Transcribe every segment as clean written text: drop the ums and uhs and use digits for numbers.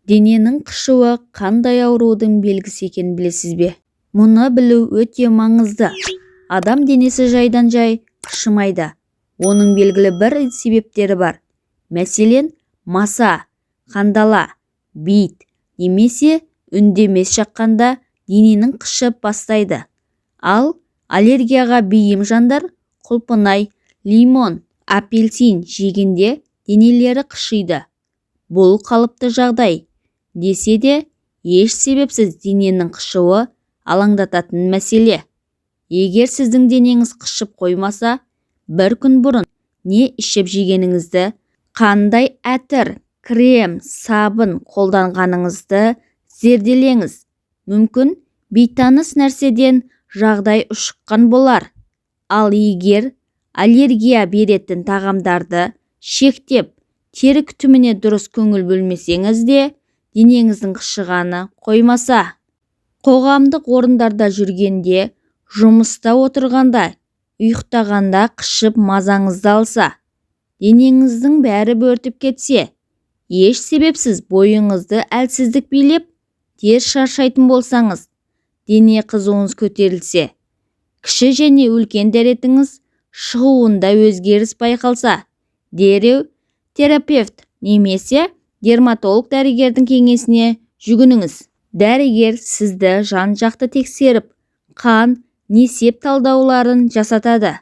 Дененің қышуы қандай аурудың белгісі екенін білесіз бе? Мұны білу өте маңызды. Адам денесі жайдан жай қышымайды. Оның белгілі бір себептері бар. Мәселен, маса, қандала, бит немесе үндемес шаққанда дененің қышып бастайды. Ал аллергияға бейім жандар құлпынай, лимон, апельсин жегенде денелері қышиды. Бұл қалыпты жағдай. Десе де, еш себепсіз дененің қышуы алаңдататын мәселе. Егер сіздің денеңіз қышып қоймаса, бір күн бұрын не ішіп жегеніңізді, қандай әтір, крем, сабын қолданғаныңызды зерделеңіз. Мүмкін бейтаныс нәрседен жағдай ушыққан болар. Ал егер аллергия беретін тағамдарды шектеп, тері күтіміне дұрыс көңіл бөлмесеңіз де, денеңіздің қышығаны қоймаса. Қоғамдық орындарда жүргенде, жұмыста отырғанда, ұйықтағанда қышып мазаңызды алса, денеңіздің бәрі бөртіп кетсе, еш себепсіз бойыңызды әлсіздік билеп, тез шаршайтын болсаңыз, дене қызуыңыз көтерілсе, кіші және үлкен дәретіңіз шығуында өзгеріс байқалса, дереу терапевт немесе дерматолог дәрігердің кеңесіне жүгініңіз. Дәрігер сізді жан-жақты тексеріп, қан, несеп талдауларын жасатады.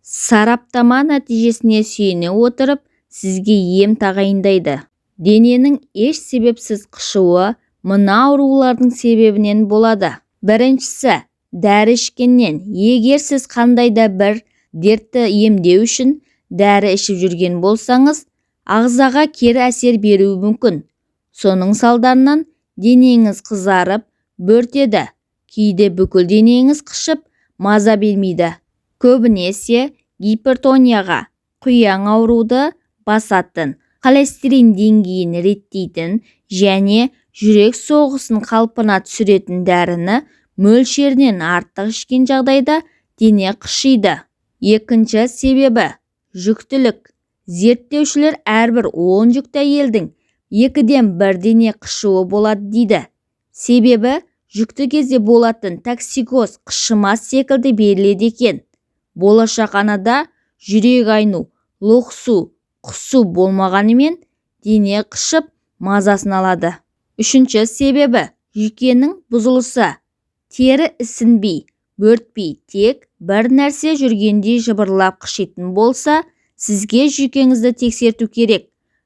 Сараптама нәтижесіне сүйене отырып, сізге ем тағайындайды. Дененің еш себепсіз қышуы мына аурулардың себебінен болады. Біріншісі, дәрі ішкеннен. Егер сіз қандай да бір дертті емдеу үшін дәрі ішіп жүрген болсаңыз, ағзаға кері әсер беруі мүмкін. Соның салдарынан денеңіз қызарып, бөртеді. Кейде бүкіл денеңіз қышып, маза бермейді. Көбінесе гипертонияға, құяң ауруды басатын, холестерин деңгейін реттейтін және жүрек соғысын қалпына түсіретін дәріні мөлшерінен артық ішкен жағдайда дене қышиды. Екінші себебі жүктілік. Зерттеушілер әрбір 10 жүкті әйелдің 2-ден 1 дене қышуы болады дейді. Себебі жүкті кезде болатын токсикоз қышымас секілді беріледі екен. Болашақ анада жүрек айну, лоқсу, құсу болмағанымен дене қышып мазасын алады. Үшінші себебі жүйкенің бұзылысы. Тері ісінбей, бөртпей, тек бір нәрсе жүргендей жыбырлап қышитын болса, сізге жүйкеңізді тексерту керек.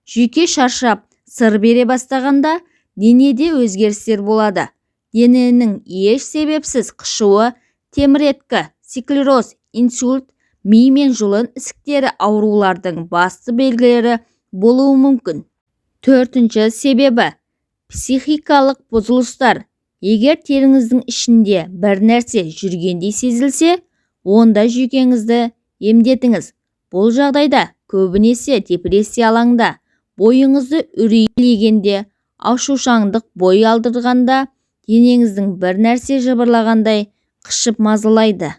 Жүйке шаршап, сыр бере бастағанда денеде өзгерістер болады. Дененің еш себепсіз қышуы теміреткі, склероз, инсульт, ми мен жұлын ісіктері аурулардың басты белгілері болуы мүмкін. Төртінші себебі психикалық бұзылыстар. Егер теріңіздің ішінде бір нәрсе жүргендей сезілсе, онда жүйкеңізді емдетіңіз. Бұл жағдайда көбінесе депрессия алаңда, бойыңызды үрейлегенде, ашушаңдық бой алдырғанда, денеңіздің бір нәрсе жыбырлағандай қышып мазалайды.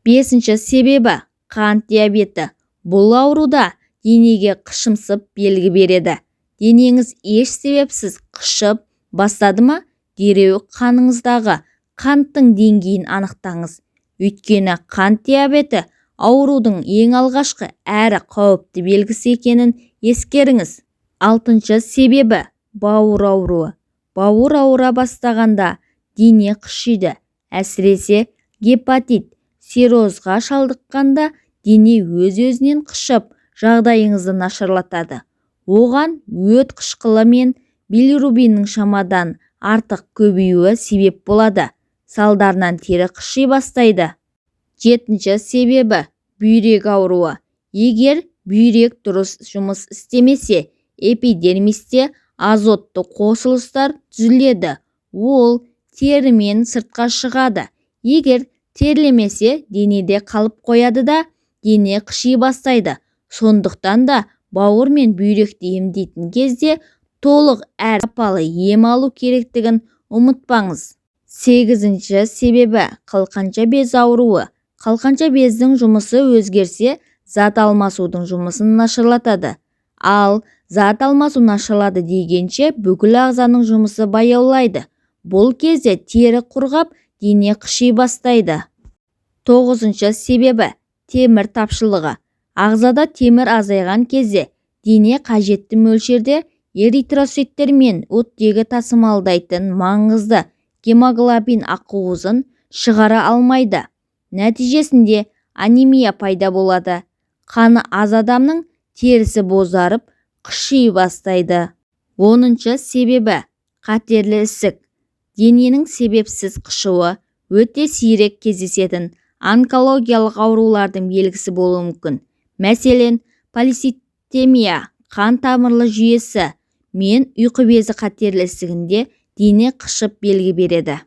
Бесінші себебі қант диабеті. Бұл ауруда денеге қышымсып белгі береді. Денеңіз еш себепсіз қышып бастады ма, дереу қаныңыздағы қанттың деңгейін анықтаңыз. Өйткені қант диабеті аурудың ең алғашқы әрі қауіпті белгісі екенін ескеріңіз. Алтыншы себебі бауыр ауруы. Бауыр ауыра бастағанда дене қышиды. Әсіресе гепатит, циррозға шалдыққанда дене өз-өзінен қышып, жағдайыңызды нашарлатады. Оған өт қышқылы мен билирубиннің шамадан артық көбеюі себеп болады. Салдарынан тері қыши бастайды. Жетінші себебі бүйрек ауруы. Егер бүйрек дұрыс жұмыс істемесе, эпидермисте азотты қосылыстар түзіледі. Ол терімен сыртқа шығады. Егер терлемесе, денеде қалып қояды да, дене қыши бастайды. Сондықтан да бауыр мен бүйректі емдейтін кезде толық әрі сапалы ем алу керектігін ұмытпаңыз. Сегізінші себебі қалқанша без ауруы. Қалқанша бездің жұмысы өзгерсе, зат алмасудың жұмысын нашарлатады. Ал зат алмасу нашарлады дегенше бүкіл ағзаның жұмысы баяулайды. Бұл кезде тері құрғап, дене қыши бастайды. 9-шы себебі темір тапшылығы. Ағзада темір азайған кезде дене қажетті мөлшерде эритроциттер мен оттегі тасымалдайтын маңызды гемоглобин ақуызын шығара алмайды. Нәтижесінде анемия пайда болады. Қаны аз адамның терісі бозарып, қыши бастайды. 10-шы себебі қатерлі ісік. Дененің себепсіз қышуы өте сирек кездесетін онкологиялық аурулардың белгісі болуы мүмкін. Мәселен, полиситемия, қан тамырлы жүйесі мен ұйқы безі қатерлі ісігінде дене қышып белгі береді.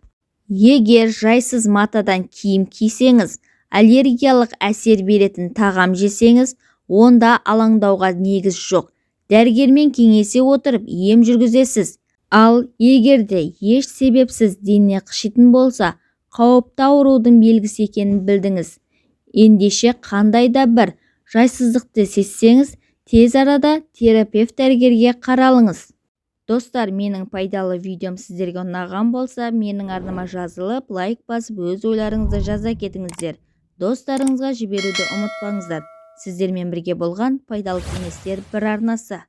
Егер жайсыз матадан киім кисеңіз, аллергиялық әсер беретін тағам жесеңіз, онда алаңдауға негіз жоқ. Дәрігермен кеңесе отырып ем жүргізесіз. Ал егерде еш себепсіз дене қышитын болса, қауіпті аурудың белгісі екенін білдіңіз. Ендеше қандай да бір жайсыздықты сезсеңіз, тез арада терапевт дәрігерге қаралыңыз. Достар, менің пайдалы видеом сіздерге ұнаған болса, менің арнама жазылып, лайк басып, өз ойларыңызды жаза кетіңіздер. Достарыңызға жіберуді ұмытпаңыздар. Сіздермен бірге болған пайдалы кеңестер бір арнасы.